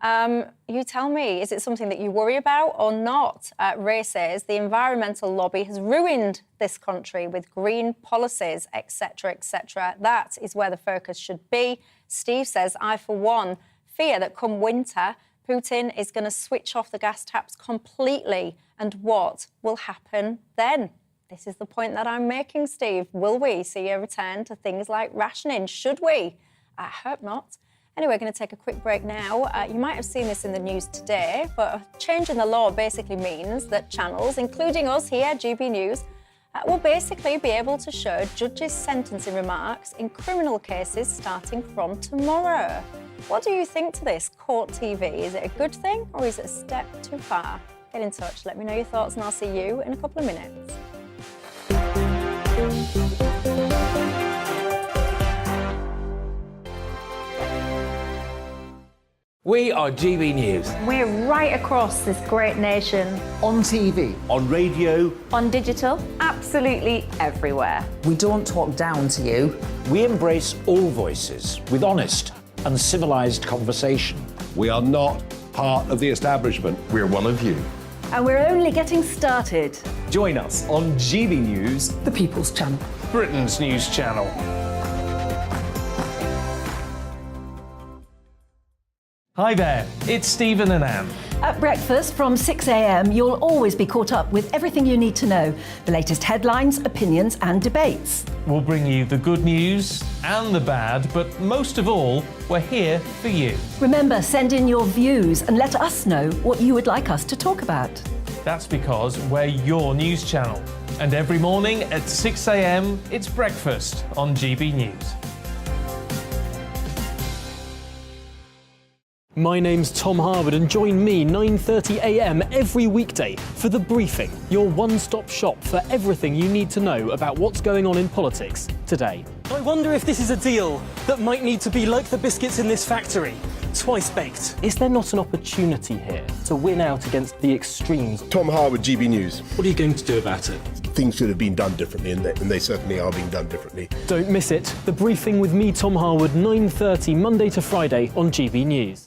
You tell me, is it something that you worry about or not? Ray says the environmental lobby has ruined this country with green policies, etc., etc. That is where the focus should be. Steve says, I, for one, fear that come winter, Putin is going to switch off the gas taps completely. And what will happen then? This is the point that I'm making, Steve. Will we see a return to things like rationing? Should we? I hope not. Anyway, we're going to take a quick break now. You might have seen this in the news today, but a change in the law basically means that channels, including us here, GB News, will basically be able to show judges' sentencing remarks in criminal cases starting from tomorrow. What do you think to this, Court TV? Is it a good thing or is it a step too far? Get in touch, let me know your thoughts and I'll see you in a couple of minutes. We are GB News. We're right across this great nation. On TV. On radio. On digital. Absolutely everywhere. We don't talk down to you. We embrace all voices with honest and civilised conversation. We are not part of the establishment. We're one of you. And we're only getting started. Join us on GB News, The People's Channel. Britain's news channel. Hi there, it's Stephen and Anne. At breakfast from 6 a.m, you'll always be caught up with everything you need to know, the latest headlines, opinions and debates. We'll bring you the good news and the bad, but most of all, we're here for you. Remember, send in your views and let us know what you would like us to talk about. That's because we're your news channel. And every morning at 6 a.m, it's breakfast on GB News. My name's Tom Harwood and join me 9:30 a.m. every weekday for The Briefing, your one-stop shop for everything you need to know about what's going on in politics today. I wonder if this is a deal that might need to be like the biscuits in this factory, twice baked. Is there not an opportunity here to win out against the extremes? Tom Harwood, GB News. What are you going to do about it? Things should have been done differently, and they certainly are being done differently. Don't miss it. The Briefing with me, Tom Harwood, 9:30 Monday to Friday on GB News.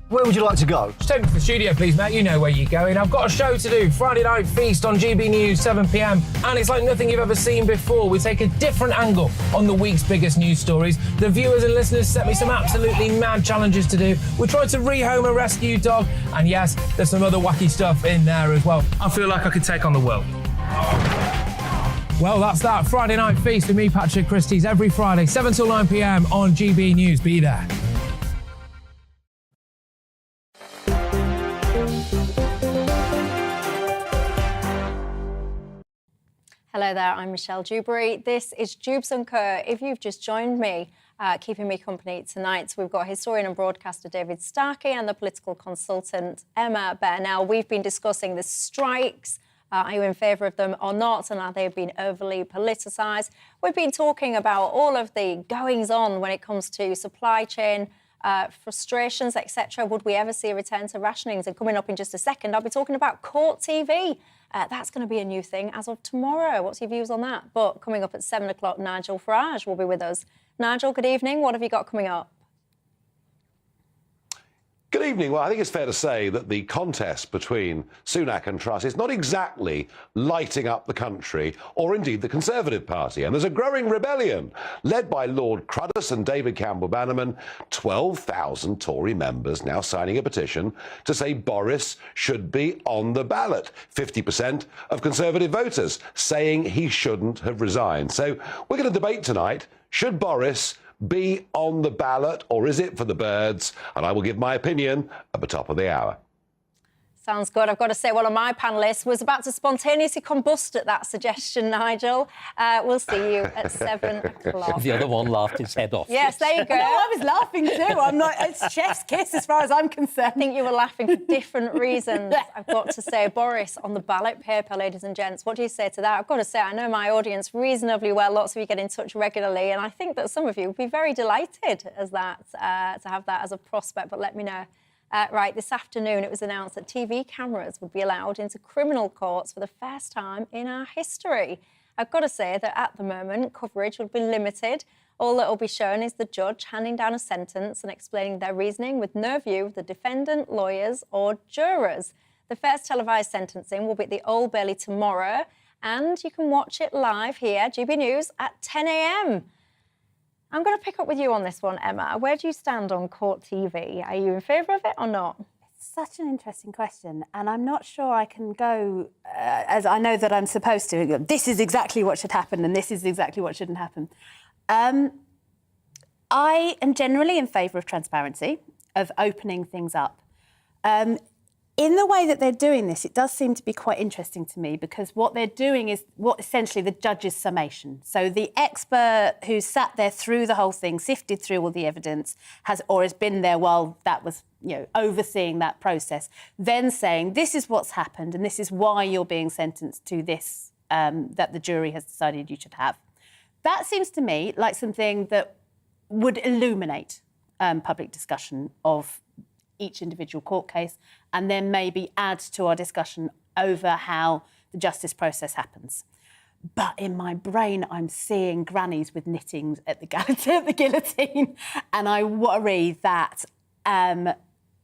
Where would you like to go? Just take me to the studio, please, mate. You know where you're going. I've got a show to do. Friday Night Feast on GB News, 7 p.m. And it's like nothing you've ever seen before. We take a different angle on the week's biggest news stories. The viewers and listeners set me some absolutely mad challenges to do. We tried to rehome a rescue dog. And yes, there's some other wacky stuff in there as well. I feel like I could take on the world. Well, that's that. Friday Night Feast with me, Patrick Christie's, every Friday, 7 till 9 p.m. on GB News. Be there. Hello there, I'm Michelle Dewberry. This is Dewbs & Co. If you've just joined me, keeping me company tonight, we've got historian and broadcaster David Starkey and the political consultant Emma Burnell. We've been discussing the strikes. Are you in favour of them or not? And are they being overly politicised? We've been talking about all of the goings-on when it comes to supply chain frustrations, etc. Would we ever see a return to rationings? And coming up in just a second, I'll be talking about court TV. That's going to be a new thing as of tomorrow. What's your views on that? But coming up at 7 o'clock, Nigel Farage will be with us. Nigel, good evening. What have you got coming up? Good evening. Well, I think it's fair to say that the contest between Sunak and Truss is not exactly lighting up the country or indeed the Conservative Party. And there's a growing rebellion led by Lord Cruddas and David Campbell-Bannerman, 12,000 Tory members now signing a petition to say Boris should be on the ballot. 50% of Conservative voters saying he shouldn't have resigned. So we're going to debate tonight, should Boris be on the ballot, or is it for the birds? And I will give my opinion at the top of the hour. Sounds good. I've got to say, one of my panellists was about to spontaneously combust at that suggestion, Nigel. We'll see you at 7 o'clock. The other one laughed his head off. Yes, there you go. No, I was laughing too. I'm not. It's chef's kiss as far as I'm concerned. I think you were laughing for different reasons. I've got to say, Boris on the ballot paper, ladies and gents. What do you say to that? I've got to say, I know my audience reasonably well. Lots of you get in touch regularly, and I think that some of you would be very delighted as that to have that as a prospect. But let me know. Right, this afternoon it was announced that TV cameras would be allowed into criminal courts for the first time in our history. I've got to say that at the moment, coverage will be limited. All that will be shown is the judge handing down a sentence and explaining their reasoning with no view of the defendant, lawyers or jurors. The first televised sentencing will be at the Old Bailey tomorrow, and you can watch it live here, GB News, at 10 a.m. I'm going to pick up with you on this one, Emma. Where do you stand on court TV? Are you in favour of it or not? It's such an interesting question, and I'm not sure I can go as I know that I'm supposed to. This is exactly what should happen, and this is exactly what shouldn't happen. I am generally in favour of transparency, of opening things up. In the way that they're doing this, it does seem to be quite interesting to me, because what they're doing is what essentially the judge's summation. So the expert who sat there through the whole thing, sifted through all the evidence, has been there while that was, overseeing that process, then saying, this is what's happened and this is why you're being sentenced to this, that the jury has decided you should have. That seems to me like something that would illuminate public discussion of each individual court case, and then maybe add to our discussion over how the justice process happens. But in my brain, I'm seeing grannies with knittings at the guillotine, and I worry that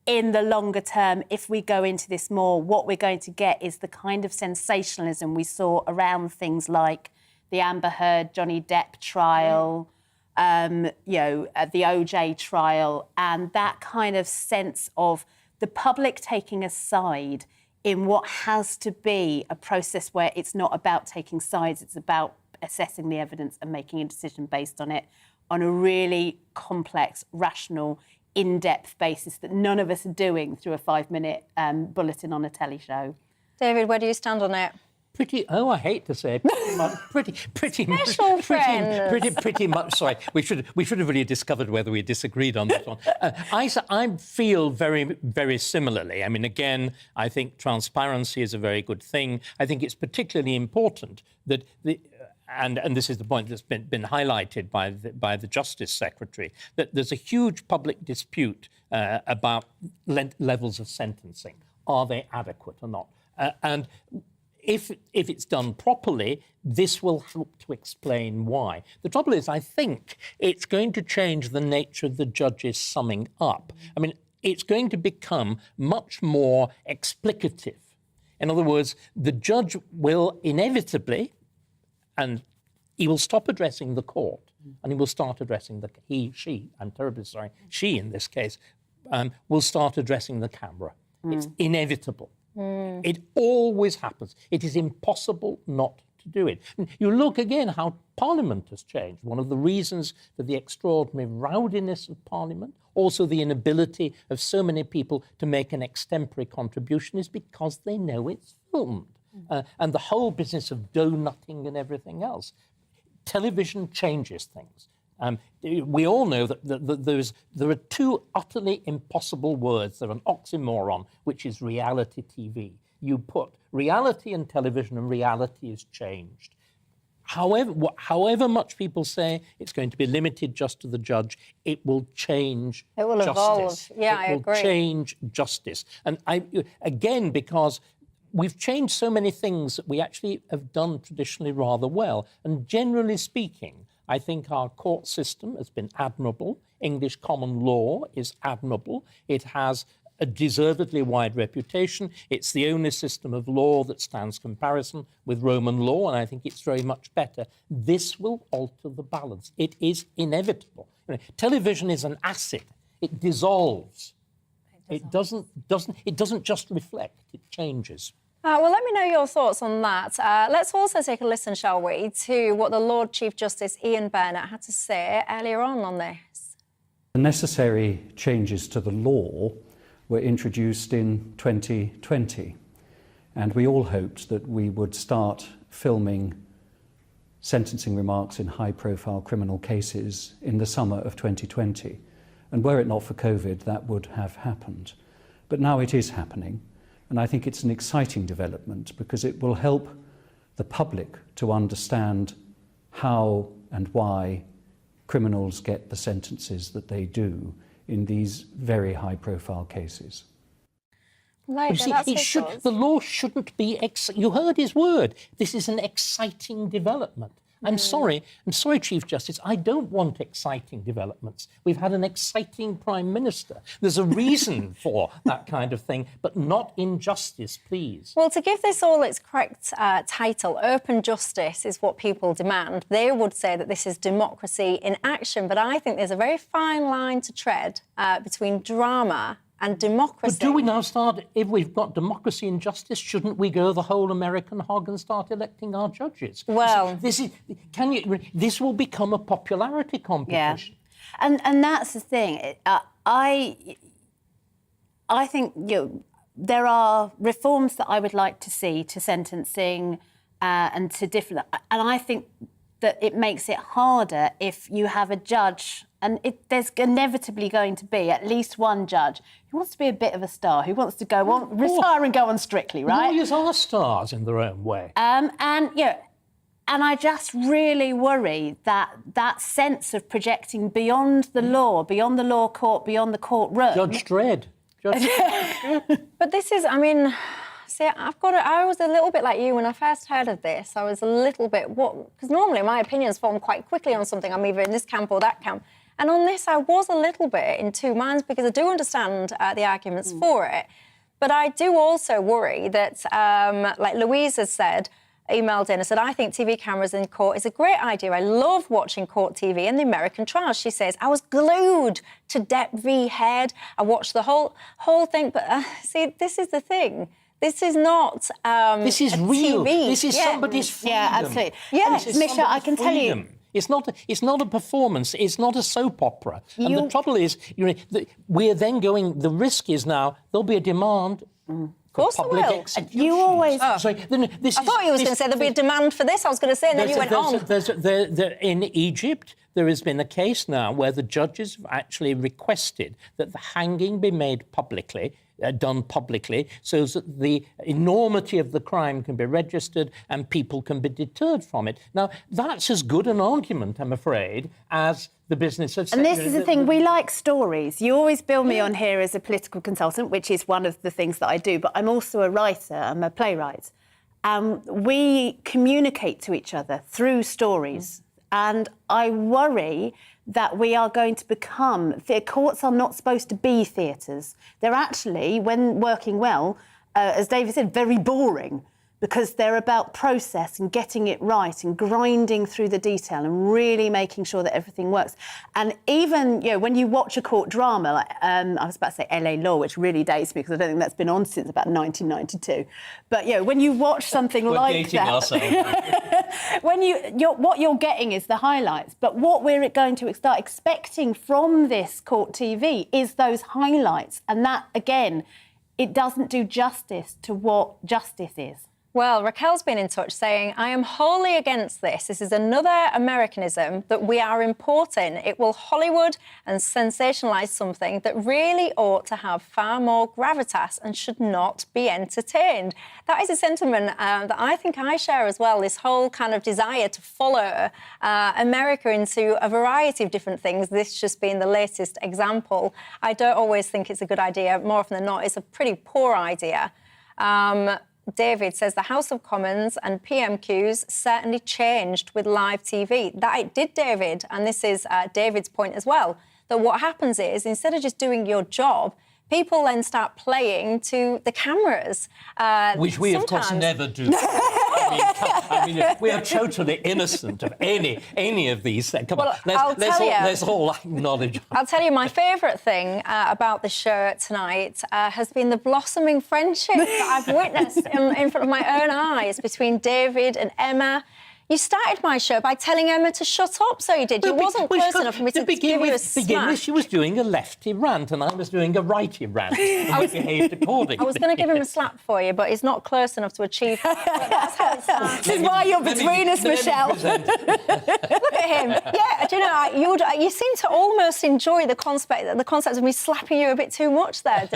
in the longer term, if we go into this more, what we're going to get is the kind of sensationalism we saw around things like the Amber Heard, Johnny Depp trial, the OJ trial, and that kind of sense of the public taking a side in what has to be a process where it's not about taking sides, it's about assessing the evidence and making a decision based on it on a really complex, rational, in-depth basis that none of us are doing through a 5-minute bulletin on a telly show. David, where do you stand on it? I hate to say it, pretty much. Sorry, we should have really discovered whether we disagreed on that one. I feel very, very similarly. I mean, again, I think transparency is a very good thing. I think it's particularly important that and this is the point that's been highlighted by the Justice Secretary, that there's a huge public dispute about levels of sentencing. Are they adequate or not? And if it's done properly, this will help to explain why. The trouble is, I think it's going to change the nature of the judge's summing up. I mean, it's going to become much more explicative. In other words, the judge will inevitably, and he will stop addressing the court, and he will start addressing she in this case, will start addressing the camera. It's inevitable. It always happens. It is impossible not to do it. And you look again how Parliament has changed. One of the reasons for the extraordinary rowdiness of Parliament, also the inability of so many people to make an extempore contribution, is because they know it's filmed. And the whole business of donutting and everything else. Television changes things. We all know that there are two utterly impossible words. They're an oxymoron, which is reality TV. You put reality and television, and reality is changed. However much people say it's going to be limited just to the judge, it will change justice. It will evolve. Yeah, I agree. It will change justice. And again, because we've changed so many things that we actually have done traditionally rather well. And generally speaking, I think our court system has been admirable. English common law is admirable. It has a deservedly wide reputation. It's the only system of law that stands comparison with Roman law, and I think it's very much better. This will alter the balance. It is inevitable. Television is an acid. It dissolves. It doesn't just reflect. It changes. Well, let me know your thoughts on that. Let's also take a listen, shall we, to what the Lord Chief Justice Ian Burnett had to say earlier on this. The necessary changes to the law were introduced in 2020, and we all hoped that we would start filming sentencing remarks in high-profile criminal cases in the summer of 2020. And were it not for COVID, that would have happened. But now it is happening. And I think it's an exciting development because it will help the public to understand how and why criminals get the sentences that they do in these very high-profile cases. Right, the law shouldn't be... You heard his word. This is an exciting development. I'm sorry, Chief Justice, I don't want exciting developments. We've had an exciting Prime Minister. There's a reason for that kind of thing, but not injustice, please. Well, to give this all its correct title, open justice is what people demand. They would say that this is democracy in action, but I think there's a very fine line to tread between drama and democracy. But do we now start, if we've got democracy and justice, shouldn't we go the whole American hog and start electing our judges? Well, this will become a popularity competition. Yeah. And that's the thing. I think there are reforms that I would like to see to sentencing and to different... And I think that it makes it harder if you have a judge, and there's inevitably going to be at least one judge who wants to be a bit of a star, who wants to go on, retire and go on Strictly, right? Lawyers are stars in their own way. And I just really worry that sense of projecting beyond the law court, beyond the courtroom. Judge Dredd. But this is, I mean, see, I was a little bit like you when I first heard of this. I was a little bit, because normally my opinions form quite quickly on something. I'm either in this camp or that camp. And on this, I was a little bit in two minds because I do understand the arguments for it. But I do also worry that, like Louise has said, emailed in and said, I think TV cameras in court is a great idea. I love watching court TV and the American trials. She says, I was glued to Depp v. Head. I watched the whole thing. But see, this is the thing. This is not this is real. TV. This is somebody's freedom. Yeah, absolutely. Yes, Michelle, I can tell you. It's not a performance. It's not a soap opera. And the trouble is, we're then going. The risk is now there'll be a demand. Of course there will. You always... I thought you was going to say there'll be a demand for this. I was going to say, and then you went on. In Egypt, there has been a case now where the judges have actually requested that the hanging be made publicly, done publicly, so that the enormity of the crime can be registered and people can be deterred from it. Now, that's as good an argument, I'm afraid, as the business of... And this is the thing, we like stories. You always bill me on here as a political consultant, which is one of the things that I do, but I'm also a writer, I'm a playwright. We communicate to each other through stories. And I worry that we are going to become... Courts are not supposed to be theatres. They're actually, when working well, as David said, very boring, because they're about process and getting it right and grinding through the detail and really making sure that everything works. And even, when you watch a court drama, like I was about to say LA Law, which really dates me because I don't think that's been on since about 1992. But, when you watch something like that... what you're getting is the highlights. But what we're going to start expecting from this court TV is those highlights. And that, again, it doesn't do justice to what justice is. Well, Raquel's been in touch saying, I am wholly against this. This is another Americanism that we are importing. It will Hollywood and sensationalise something that really ought to have far more gravitas and should not be entertained. That is a sentiment that I think I share as well, this whole kind of desire to follow America into a variety of different things, this just being the latest example. I don't always think it's a good idea. More often than not, it's a pretty poor idea. David says the House of Commons and PMQs certainly changed with live TV. That it did, David, and this is David's point as well, that what happens is, instead of just doing your job, people then start playing to the cameras. Which we, of course, never do. I mean, we are totally innocent of any of these things. Come on, let's all acknowledge. I'll tell you, my favourite thing about the show tonight has been the blossoming friendship that I've witnessed in front of my own eyes between David and Emma. You started my show by telling Emma to shut up, so you did. You wasn't close enough for me to give you a smack. She was doing a lefty rant and I was doing a righty rant. I behaved accordingly. I was going to give him a slap for you, but he's not close enough to achieve that. But that's how it started. This is why you're between us, Michelle. Look at him. Yeah, do you know, you seem to almost enjoy the concept of me slapping you a bit too much there.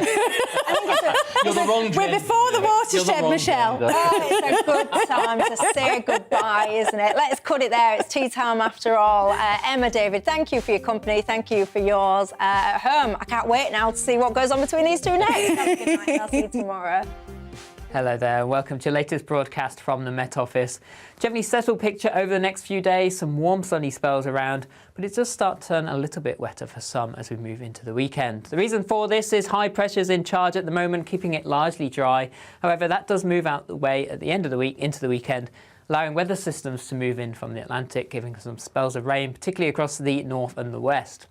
You're the wrong gender. We're before the watershed, Michelle. Oh, it's a good time to say goodbye, isn't it? Let's cut it there. It's tea time after all. Emma, David, thank you for your company. Thank you for yours at home. I can't wait now to see what goes on between these two next. Have a good night. I'll see you tomorrow. Hello there. Welcome to your latest broadcast from the Met Office. Generally settled picture over the next few days. Some warm sunny spells around, but it does start to turn a little bit wetter for some as we move into the weekend. The reason for this is high pressures in charge at the moment, keeping it largely dry. However, that does move out the way at the end of the week into the weekend, allowing weather systems to move in from the Atlantic, giving some spells of rain, particularly across the north and the west.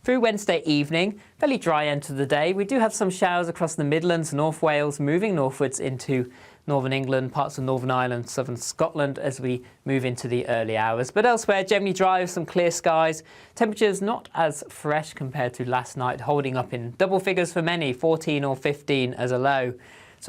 Through Wednesday evening, fairly dry end of the day. We do have some showers across the Midlands, North Wales, moving northwards into northern England, parts of Northern Ireland, southern Scotland as we move into the early hours. But elsewhere, generally dry with some clear skies. Temperatures not as fresh compared to last night, holding up in double figures for many, 14 or 15 as a low.